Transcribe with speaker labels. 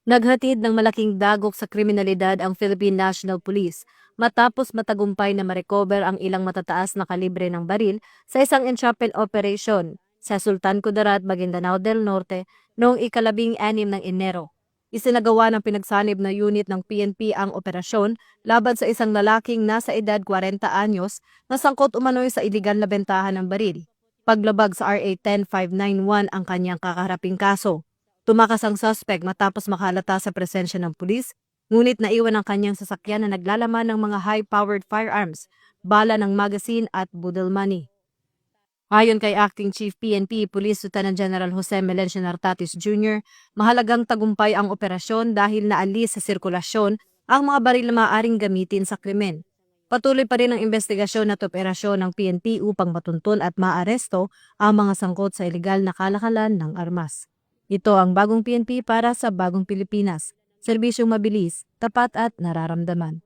Speaker 1: Naghatid ng malaking dagok sa kriminalidad ang Philippine National Police matapos matagumpay na marecover ang ilang matataas na kalibre ng baril sa isang entrapment operation sa Sultan Kudarat, Maguindanao del Norte noong ika-12 ng Enero. Isinagawa ng pinagsanib na unit ng PNP ang operasyon laban sa isang lalaking nasa edad 40 anyos na sangkot umano'y sa iligal na bentahan ng baril. Paglabag sa RA 10591 ang kanyang kakaharaping kaso. Tumakas ang suspect matapos makalata sa presensya ng pulis, ngunit naiwan ang kanyang sasakyan na naglalaman ng mga high-powered firearms, bala ng magazine at budel money. Ayon kay Acting Chief PNP Police Lieutenant General Jose Melencio Nartatis Jr., mahalagang tagumpay ang operasyon dahil naalis sa sirkulasyon ang mga baril na maaaring gamitin sa krimen. Patuloy pa rin ang investigasyon at operasyon ng PNP upang matuntun at maaresto ang mga sangkot sa ilegal na kalakalan ng armas. Ito ang bagong PNP para sa bagong Pilipinas. Serbisyong mabilis, tapat at nararamdaman.